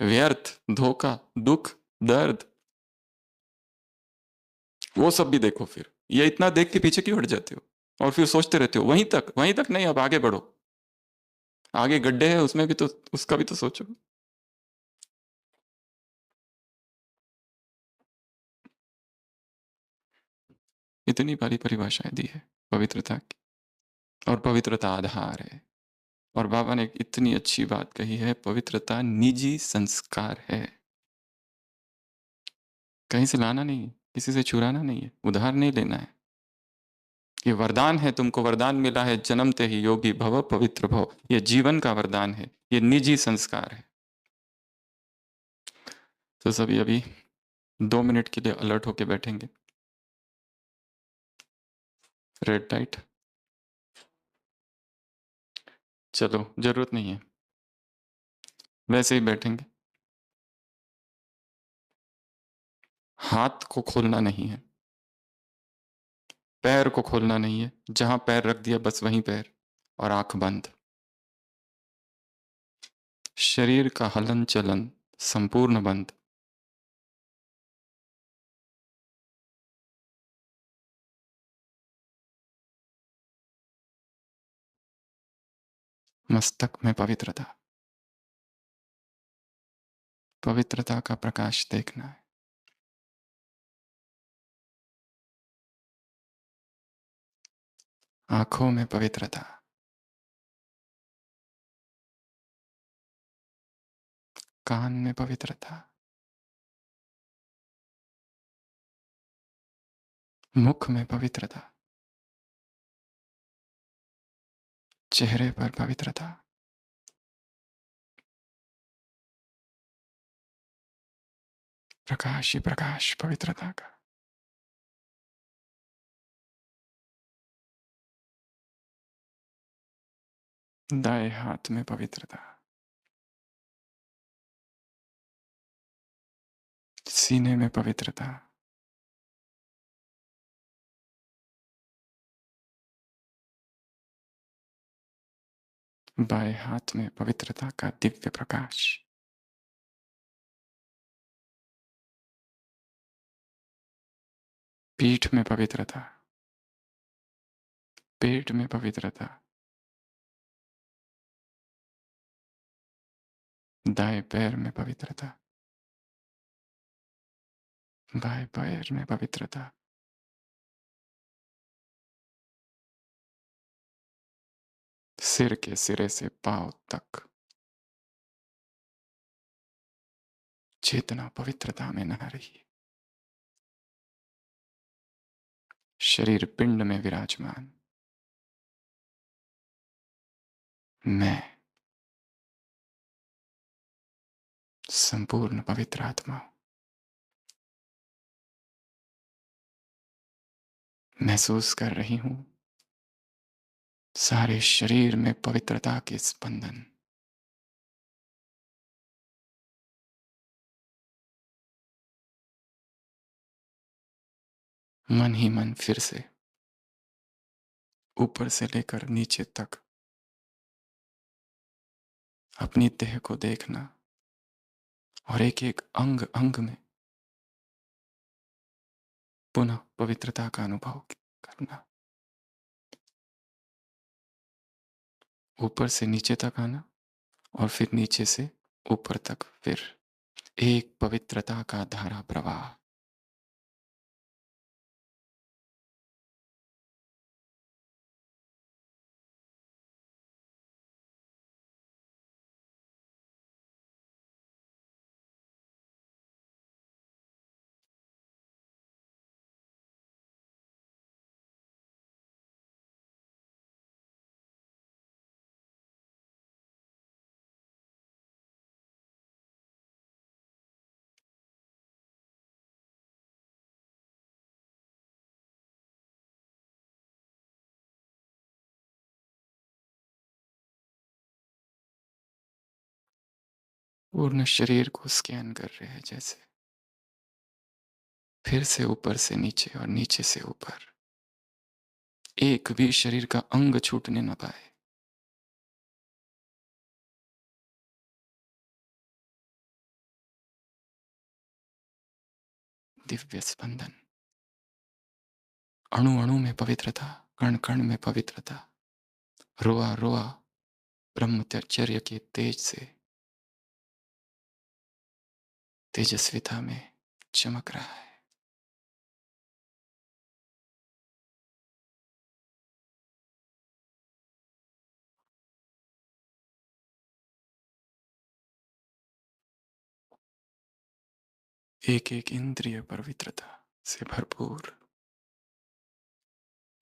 व्यर्थ, धोखा, दुख, दर्द, वो सब भी देखो। फिर ये इतना देख के पीछे क्यों हट जाते हो और फिर सोचते रहते हो वहीं तक, वहीं तक नहीं, अब आगे बढ़ो। आगे गड्ढे है, उसमें भी तो, उसका भी तो सोचो। इतनी बड़ी परिभाषाएं दी है पवित्रता की, और पवित्रता आधार है। और बाबा ने एक इतनी अच्छी बात कही है, पवित्रता निजी संस्कार है, कहीं से लाना नहीं है, किसी से चुराना नहीं है, उधार नहीं लेना है। ये वरदान है, तुमको वरदान मिला है, जन्मते ही योगी भव पवित्र भव। ये जीवन का वरदान है, ये निजी संस्कार है। तो सभी अभी 2 मिनट के लिए अलर्ट होके बैठेंगे। Red light. चलो, ज़रूरत नहीं है। वैसे ही बैठेंगे। हाथ को खोलना नहीं है। पैर को खोलना नहीं है। जहाँ पैर रख दिया बस वहीं पैर, और आँख बंद। शरीर का हलन-चलन संपूर्ण बंद। मस्तक में पवित्रता। पवित्रता का प्रकाश देखना है। आँखों में पवित्रता। कान में पवित्रता। मुख में पवित्रता। चेहरे पर पवित्रता। प्रकाश ही प्रकाश पवित्रता का। दाएं हाथ में पवित्रता। सीने में पवित्रता। बाएं हाथ में पवित्रता का दिव्य प्रकाश। पीठ में पवित्रता। पेट में पवित्रता। दाएं पैर में पवित्रता। बाएं पैर में पवित्रता। सिर के सिरे से पांव तक चेतना पवित्रता में नहा रही है। शरीर पिंड में विराजमान। मैं संपूर्ण पवित्र आत्मा हूं। महसूस कर रही हूं सारे शरीर में पवित्रता के स्पंदन। मन ही मन फिर से ऊपर से लेकर नीचे तक अपनी देह को देखना, और एक एक अंग अंग में पुनः पवित्रता का अनुभव करना। ऊपर से नीचे तक आना, और फिर नीचे से ऊपर तक, फिर एक पवित्रता का धारा प्रवाह। पूर्ण शरीर को स्कैन कर रहे हैं जैसे, फिर से ऊपर से नीचे और नीचे से ऊपर, एक भी शरीर का अंग छूटने न पाए। दिव्य स्पंदन। अणु अणु में पवित्रता, कण कण में पवित्रता। रोआ रोआ ब्रह्मचर्य के तेज से तेजस्विता में चमक रहा है। एक एक इंद्रिय पवित्रता से भरपूर।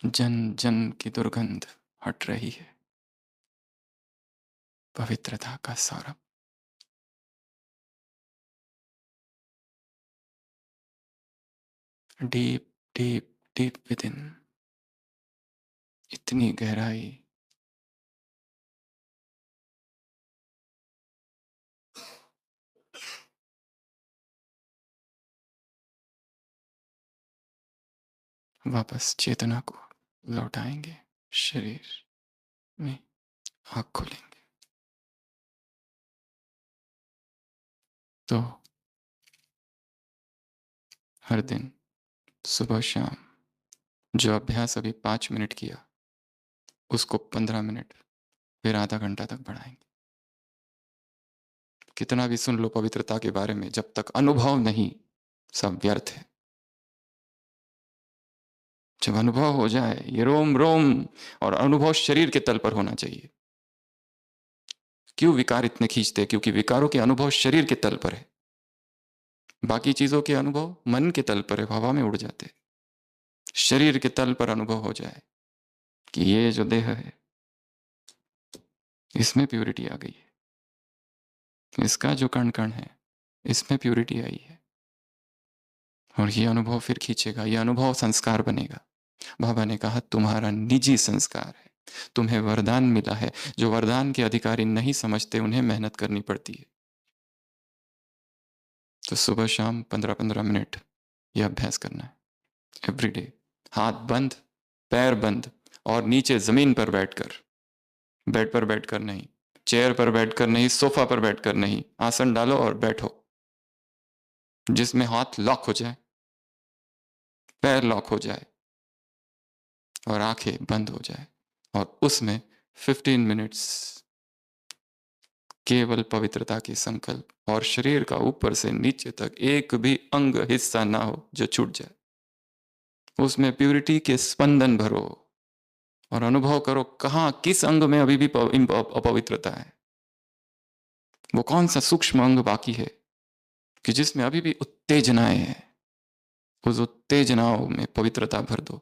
जन जन की दुर्गंध हट रही है। पवित्रता का Saurabh. Deep deep deep with in. इतनी गहराई। वापस चेतना को लौटाएंगे शरीर में। आँख खोलेंगे तो हर दिन सुबह शाम जो अभ्यास अभी 5 मिनट किया उसको 15 मिनट, फिर आधा घंटा तक बढ़ाएंगे। कितना भी सुन लो पवित्रता के बारे में, जब तक अनुभव नहीं सब व्यर्थ है। जब अनुभव हो जाए ये रोम रोम, और अनुभव शरीर के तल पर होना चाहिए। क्यों विकार इतने खींचते हैं? क्योंकि विकारों के अनुभव शरीर के तल पर है, बाकी चीजों के अनुभव मन के तल पर है, हवा में उड़ जाते। शरीर के तल पर अनुभव हो जाए कि ये जो देह है इसमें प्यूरिटी आ गई है, इसका जो कण कण है इसमें प्यूरिटी आई है, और ये अनुभव फिर खींचेगा, ये अनुभव संस्कार बनेगा। बाबा ने कहा तुम्हारा निजी संस्कार है, तुम्हें वरदान मिला है। जो वरदान के अधिकारी नहीं समझते उन्हें मेहनत करनी पड़ती है। तो सुबह शाम 15-15 मिनट ये अभ्यास करना है एवरीडे। हाथ बंद, पैर बंद, और नीचे जमीन पर बैठकर, बेड पर बैठकर नहीं, चेयर पर बैठकर नहीं, सोफा पर बैठकर नहीं, आसन डालो और बैठो जिसमें हाथ लॉक हो जाए, पैर लॉक हो जाए और आंखें बंद हो जाए, और उसमें 15 मिनट्स केवल पवित्रता की संकल्प, और शरीर का ऊपर से नीचे तक एक भी अंग हिस्सा ना हो जो छूट जाए। उसमें प्यूरिटी के स्पंदन भरो और अनुभव करो कहाँ किस अंग में अभी भी अपवित्रता है। वो कौन सा सूक्ष्म अंग बाकी है कि जिसमें अभी भी उत्तेजनाएं हैं। उस उत्तेजनाओं में पवित्रता भर दो।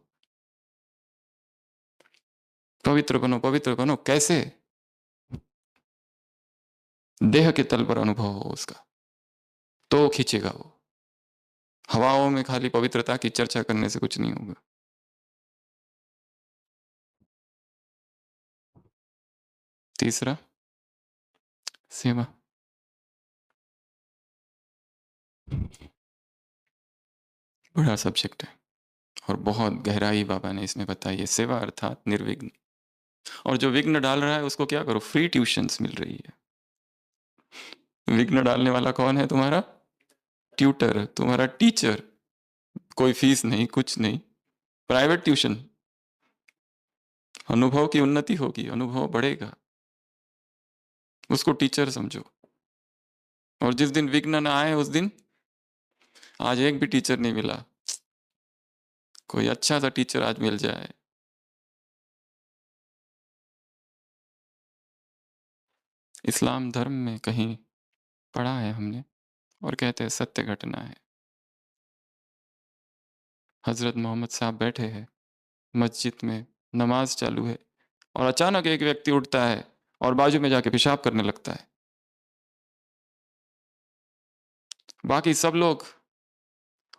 पवित्र बनो, पवित्र बनो। कैसे? देह के तल पर अनुभव हो उसका, तो खींचेगा वो। हवाओं में खाली पवित्रता की चर्चा करने से कुछ नहीं होगा। तीसरा, सेवा। बड़ा सब्जेक्ट है और बहुत गहराई बाबा ने इसमें बताई है। सेवा अर्थात निर्विघ्न। और जो विघ्न डाल रहा है उसको क्या करो? फ्री ट्यूशंस मिल रही है। विघ्न डालने वाला कौन है? तुम्हारा ट्यूटर, तुम्हारा टीचर। कोई फीस नहीं, कुछ नहीं, प्राइवेट ट्यूशन। अनुभव की उन्नति होगी, अनुभव बढ़ेगा, उसको टीचर समझो। और जिस दिन विघ्न ना आए उस दिन, आज एक भी टीचर नहीं मिला, कोई अच्छा सा टीचर आज मिल जाए। इस्लाम धर्म में कहीं पढ़ा है हमने, और कहते हैं सत्य घटना है। हजरत मोहम्मद साहब बैठे हैं मस्जिद में, नमाज चालू है, और अचानक एक व्यक्ति उठता है और बाजू में जाके पेशाब करने लगता है। बाकी सब लोग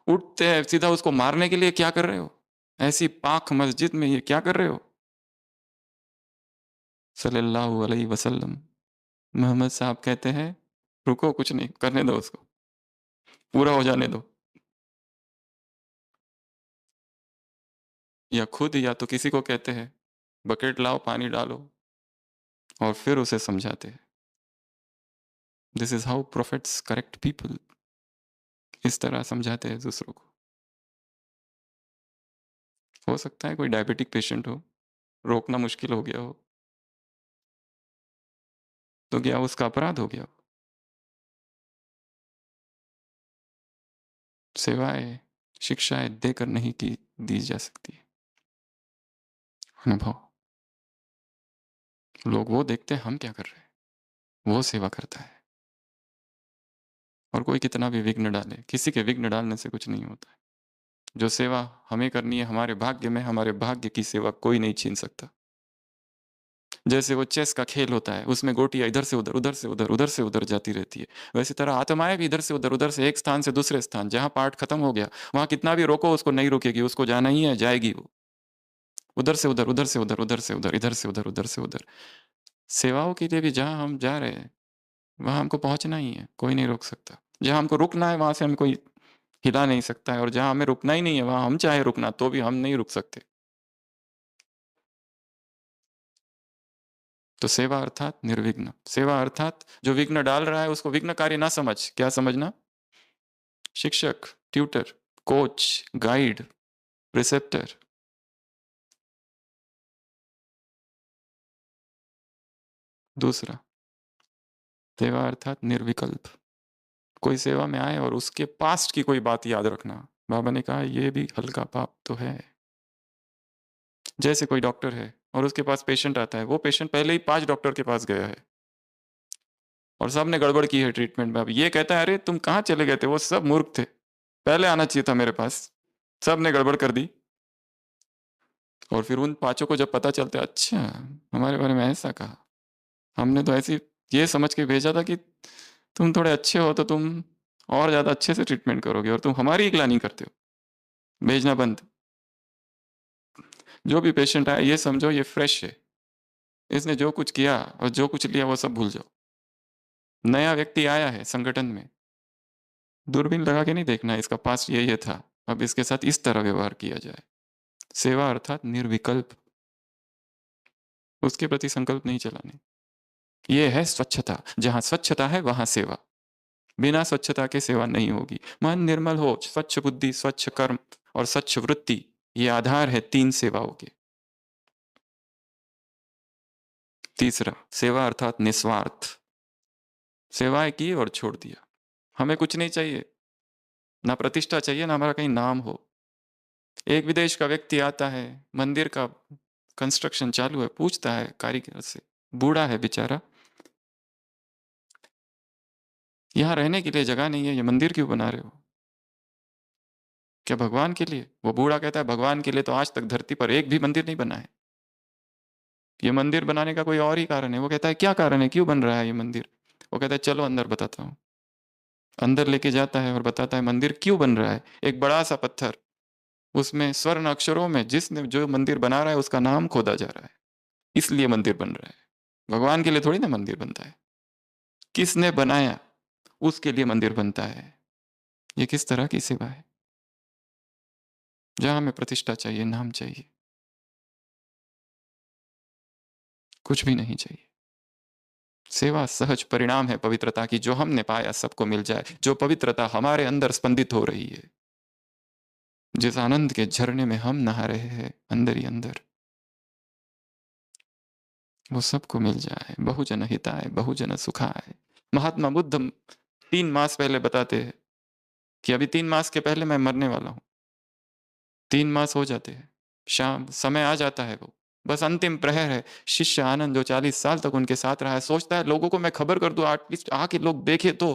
उठते हैं सीधा उसको मारने के लिए। क्या कर रहे हो? ऐसी पाक मस्जिद में ये क्या कर रहे हो? सल्लल्लाहु अलैहि वसल्लम। मोहम्मद साहब कहते हैं रुको, कुछ नहीं करने दो, उसको पूरा हो जाने दो। या खुद या तो किसी को कहते हैं बकेट लाओ, पानी डालो, और फिर उसे समझाते हैं। This is how prophets correct people. इस तरह समझाते हैं दूसरों को। हो सकता है कोई डायबिटिक पेशेंट हो, रोकना मुश्किल हो गया हो, तो क्या उसका अपराध हो गया? सेवाएं, शिक्षाएं देकर नहीं की दी जा सकती। अनुभव। लोग वो देखते हैं हम क्या कर रहे हैं, वो सेवा करता है। और कोई कितना भी विघ्न डाले, किसी के विघ्न डालने से कुछ नहीं होता है। जो सेवा हमें करनी है हमारे भाग्य में, हमारे भाग्य की सेवा कोई नहीं छीन सकता। जैसे वो चेस का खेल होता है, उसमें गोटियां इधर से उधर, उधर से उधर, उधर से उधर जाती रहती है, वैसी तरह आत्माएं भी इधर से उधर, उधर से एक स्थान से दूसरे स्थान। जहां पार्ट खत्म हो गया वहां कितना भी रोको उसको नहीं रुकेगी, उसको जाना ही है, जाएगी वो। उधर से उधर, उधर से उधर, उधर से उधर, इधर से उधर, उधर से उधर। सेवाओं के लिए भी जहाँ हम जा रहे हैं, वहाँ हमको पहुँचना ही है, कोई नहीं रोक सकता। जहाँ हमको रुकना है, वहाँ से हमें कोई हिला नहीं सकता है, और जहाँ हमें रुकना ही नहीं है, वहाँ हम चाहे रुकना, तो भी हम नहीं रुक सकते। तो सेवा अर्थात निर्विघ्न। सेवा अर्थात जो विघ्न डाल रहा है उसको विघ्नकारी ना समझ, क्या समझना? शिक्षक, ट्यूटर, कोच, गाइड, प्रिसेप्टर। दूसरा, सेवा अर्थात निर्विकल्प। कोई सेवा में आए और उसके पास्ट की कोई बात याद रखना। बाबा ने कहा ये भी हल्का पाप तो है। जैसे कोई डॉक्टर है और उसके पास पेशेंट आता है, वो पेशेंट पहले ही 5 डॉक्टर के पास गया है और सब ने गड़बड़ की है ट्रीटमेंट में। अब ये कहता है अरे तुम कहाँ चले गए थे, वो सब मूर्ख थे, पहले आना चाहिए था मेरे पास, सब ने गड़बड़ कर दी। और फिर उन 5 को जब पता चलता है, अच्छा हमारे बारे में ऐसा कहा, हमने तो ऐसी ये समझ के भेजा था कि तुम थोड़े अच्छे हो तो तुम और ज़्यादा अच्छे से ट्रीटमेंट करोगे, और तुम हमारी ही ग्लानि करते हो, भेजना बंद। जो भी पेशेंट आया ये समझो ये फ्रेश है, इसने जो कुछ किया और जो कुछ लिया वो सब भूल जाओ। नया व्यक्ति आया है संगठन में, दूरबीन लगा के नहीं देखना इसका पास्ट ये था, अब इसके साथ इस तरह व्यवहार किया जाए। सेवा अर्थात निर्विकल्प, उसके प्रति संकल्प नहीं चलाने। ये है स्वच्छता, जहां स्वच्छता है वहां सेवा। बिना स्वच्छता के सेवा नहीं होगी। मन निर्मल हो, स्वच्छ बुद्धि, स्वच्छ कर्म और स्वच्छ वृत्ति, ये आधार है 3 सेवाओं के। तीसरा, सेवा अर्थात निस्वार्थ। सेवाएं की और छोड़ दिया, हमें कुछ नहीं चाहिए, ना प्रतिष्ठा चाहिए, ना हमारा कहीं नाम हो। एक विदेश का व्यक्ति आता है, मंदिर का कंस्ट्रक्शन चालू है, पूछता है कारीगर से, बूढ़ा है बेचारा, यहाँ रहने के लिए जगह नहीं है, ये मंदिर क्यों बना रहे हो? क्या भगवान के लिए? वो बूढ़ा कहता है भगवान के लिए तो आज तक धरती पर एक भी मंदिर नहीं बना है, ये मंदिर बनाने का कोई और ही कारण है। वो कहता है क्या कारण है, क्यों बन रहा है ये मंदिर? वो कहता है चलो अंदर बताता हूँ। अंदर लेके जाता है और बताता है मंदिर क्यों बन रहा है। एक बड़ा सा पत्थर, उसमें स्वर्ण अक्षरों में जिसने जो मंदिर बना रहा है उसका नाम खोदा जा रहा है, इसलिए मंदिर बन रहा है। भगवान के लिए थोड़ी ना मंदिर बनता है, किसने बनाया उसके लिए मंदिर बनता है। ये किस तरह की सेवा है, जहां हमें प्रतिष्ठा चाहिए, नाम चाहिए, कुछ भी नहीं चाहिए। सेवा सहज परिणाम है पवित्रता की, जो हमने पाया सबको मिल जाए। जो पवित्रता हमारे अंदर स्पंदित हो रही है, जिस आनंद के झरने में हम नहा रहे हैं अंदर ही अंदर, वो सबको मिल जाए। बहुजन हिताय बहुजन सुखाय। महात्मा बुद्ध 3 मास पहले बताते हैं कि अभी 3 मास के पहले मैं मरने वाला हूं। 3 मास हो जाते हैं, शाम समय आ जाता है, वो बस अंतिम प्रहर है। शिष्य आनंद जो 40 साल तक उनके साथ रहा है, सोचता है लोगों को मैं खबर कर दूं, एटलीस्ट आके लोग देखे तो।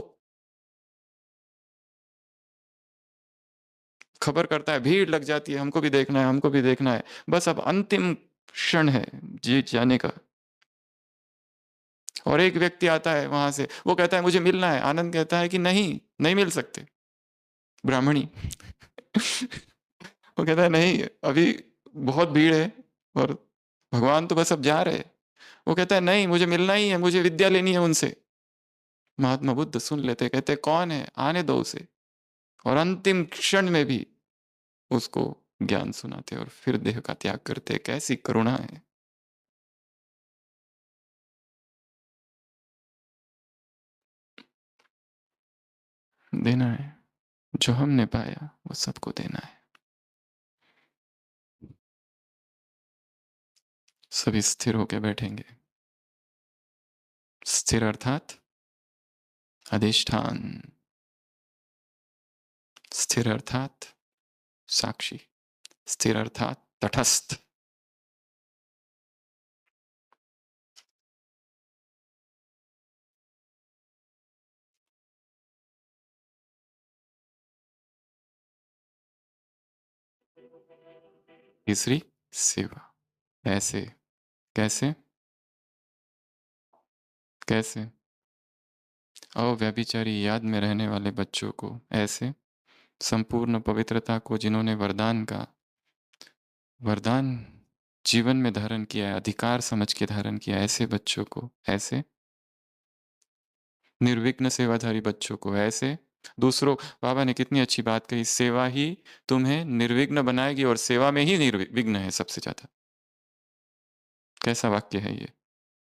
खबर करता है, भीड़ लग जाती है, हमको भी देखना है, हमको भी देखना है। बस अब अंतिम क्षण है जी जाने का। और एक व्यक्ति आता है वहां से, वो कहता है मुझे मिलना है। आनंद कहता है कि नहीं, नहीं मिल सकते, ब्राह्मणी। वो कहता है नहीं, अभी बहुत भीड़ है और भगवान तो बस अब जा रहे हैं। वो कहता है नहीं, मुझे मिलना ही है, मुझे विद्या लेनी है उनसे। महात्मा बुद्ध सुन लेते, कहते कौन है, आने दो उसे। और अंतिम क्षण में भी उसको ज्ञान सुनाते और फिर देह का त्याग करते। कैसी करुणा है। देना है, जो हमने पाया वो सबको देना है। सभी स्थिर होकर बैठेंगे। स्थिर अर्थात अधिष्ठान, स्थिर अर्थात साक्षी, स्थिर अर्थात तटस्थ। तीसरी, सेवा। ऐसे, कैसे? कैसे? अव्यभिचारी याद में रहने वाले बच्चों को ऐसे, संपूर्ण पवित्रता को जिन्होंने वरदान का वरदान जीवन में धारण किया है, अधिकार समझ के धारण किया है, ऐसे बच्चों को, ऐसे निर्विघ्न सेवाधारी बच्चों को, ऐसे दूसरों, बाबा ने कितनी अच्छी बात कही, सेवा ही तुम्हें निर्विघ्न बनाएगी और सेवा में ही निर्विघ्न है सबसे ज्यादा। कैसा वाक्य है ये?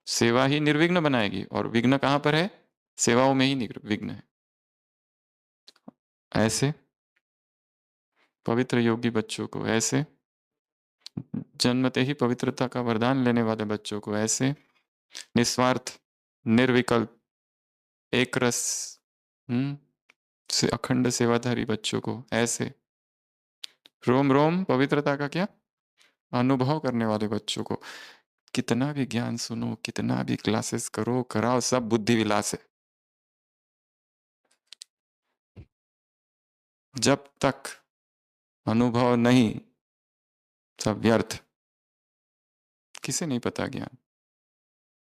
सेवा ही निर्विघ्न बनाएगी और विघ्न कहां पर है? सेवाओं में ही निर्विघ्न है। ऐसे पवित्र योगी बच्चों को, ऐसे जन्मते ही पवित्रता का वरदान लेने वाले बच्चों को, ऐसे निस्वार्थ निर्विकल्प एक रस से अखंड सेवाधारी बच्चों को, ऐसे रोम रोम पवित्रता का क्या अनुभव करने वाले बच्चों को। कितना भी ज्ञान सुनो, कितना भी क्लासेस करो कराओ, सब बुद्धि विलास है। जब तक अनुभव नहीं, सब व्यर्थ। किसे नहीं पता ज्ञान?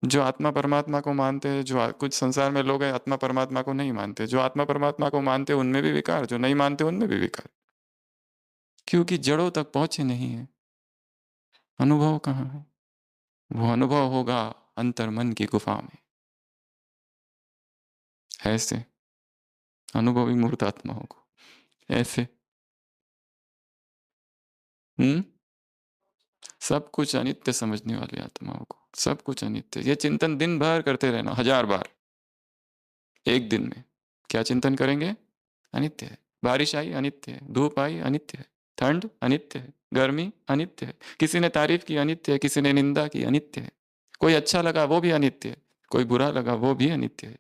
जो आत्मा परमात्मा को मानते हैं, कुछ संसार में लोग हैं आत्मा परमात्मा को नहीं मानते, जो आत्मा परमात्मा को मानते हैं उनमें भी विकार, जो नहीं मानते उनमें भी विकार, क्योंकि जड़ों तक पहुंचे नहीं है। अनुभव कहाँ है? वो अनुभव होगा अंतर मन की गुफा में। ऐसे अनुभवी मूर्त आत्माओं को, ऐसे सब कुछ अनित्य समझने वाली आत्माओं को, सब कुछ अनित्य। ये चिंतन दिन भर करते रहना, 1000 बार एक दिन में। क्या चिंतन करेंगे? अनित्य है। बारिश आई अनित्य है, धूप आई अनित्य है, ठंड अनित्य है, गर्मी अनित्य है, किसी ने तारीफ की अनित्य है, किसी ने निंदा की अनित्य है, कोई अच्छा लगा वो भी अनित्य है, कोई बुरा लगा वो भी अनित्य है,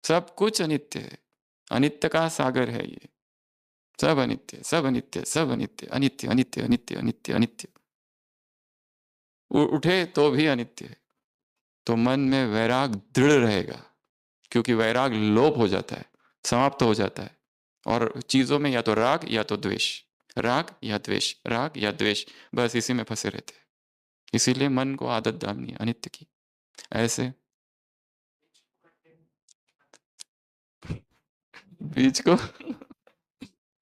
सब कुछ अनित्य है। अनित्य का सागर है ये। सब अनित्य, सब अनित्य, सब अनित्य, अनित्य अनित्य अनित्य अनित्य अनित्य। उठे तो भी अनित्य है। तो मन में वैराग दृढ़ रहेगा, क्योंकि वैराग लोप हो जाता है, समाप्त हो जाता है, और चीजों में या तो राग या तो द्वेष, राग या द्वेष, राग या द्वेष, बस इसी में फंसे रहते हैं। इसीलिए मन को आदत डालनी है अनित्य की। ऐसे बीच को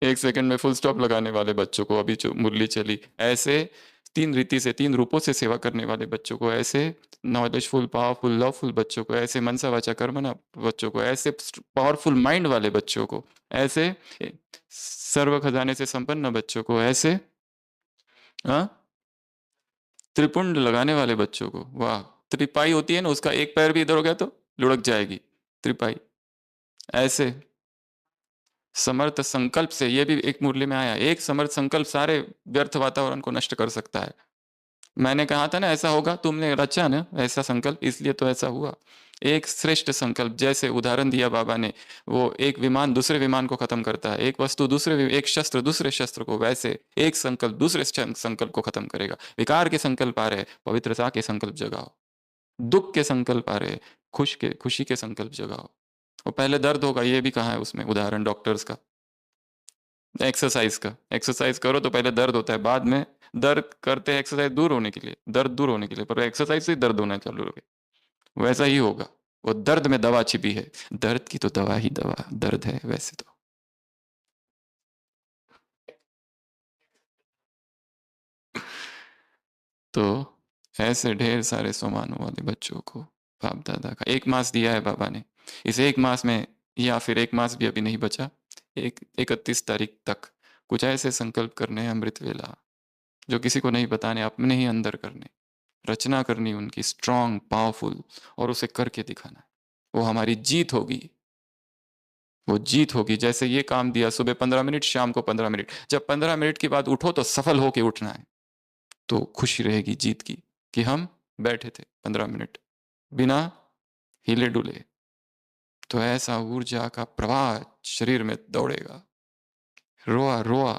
एक सेकंड में फुल स्टॉप लगाने वाले बच्चों को, अभी जो मुरली चली, ऐसे 3 रीति से, 3 रूपों से सेवा करने वाले बच्चों को, ऐसे नॉलेजफुल पावरफुल लवफुल बच्चों को, ऐसे मनसा वाचा कर्मणा बच्चों को, ऐसे पावरफुल माइंड वाले बच्चों को, ऐसे सर्व खजाने से संपन्न बच्चों को, ऐसे त्रिपुंड लगाने वाले बच्चों को। वाह, त्रिपाई होती है ना, उसका एक पैर भी इधर हो गया तो लुढ़क जाएगी त्रिपाई। ऐसे समर्थ संकल्प से, ये भी एक मुरली में आया, एक समर्थ संकल्प सारे व्यर्थ वातावरण को नष्ट कर सकता है। मैंने कहा था ना ऐसा होगा, तुमने रचा ना ऐसा संकल्प, इसलिए तो ऐसा हुआ। एक श्रेष्ठ संकल्प, जैसे उदाहरण दिया बाबा ने, वो एक विमान दूसरे विमान को खत्म करता है, एक वस्तु एक शस्त्र दूसरे शस्त्र को, वैसे एक संकल्प दूसरे संकल्प को खत्म करेगा। विकार के संकल्प आ रहे, पवित्रता के संकल्प जगाओ। दुख के संकल्प आ रहे, खुशी के संकल्प जगाओ। और पहले दर्द होगा, ये भी कहा है उसमें उदाहरण डॉक्टर्स का, एक्सरसाइज का। एक्सरसाइज करो तो पहले दर्द होता है, बाद में दर्द करते हैं एक्सरसाइज दूर होने के लिए, दर्द दूर होने के लिए, पर एक्सरसाइज से ही दर्द होना चालू हो गया। वैसा ही होगा, वो दर्द में दवा छिपी है, दर्द की तो दवा ही दवा दर्द है वैसे तो। तो ऐसे ढेर सारे सोमानों वाले बच्चों को बाप दादा का 1 मास दिया है बाबा ने। इस 1 मास में, या फिर 1 मास भी अभी नहीं बचा, 31 तारीख तक कुछ ऐसे संकल्प करने हैं अमृत वेला, जो किसी को नहीं बताने, अपने ही अंदर करने, रचना करनी उनकी स्ट्रांग पावरफुल, और उसे करके दिखाना है। वो हमारी जीत होगी, वो जीत होगी। जैसे ये काम दिया, सुबह 15 मिनट, शाम को 15 मिनट, जब 15 मिनट के बाद उठो तो सफल होके उठना है, तो खुशी रहेगी जीत की, कि हम बैठे थे 15 मिनट बिना हिले डुले। तो ऐसा ऊर्जा का प्रवाह शरीर में दौड़ेगा, रोआ रोआ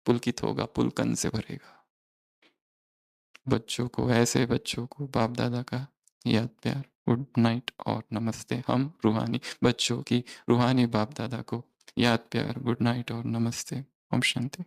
पुलकित होगा, पुलकन से भरेगा। बच्चों को, ऐसे बच्चों को बाप दादा का याद प्यार, गुड नाइट और नमस्ते। हम रूहानी बच्चों की, रूहानी बाप दादा को याद प्यार, गुड नाइट और नमस्ते। ओम शांति।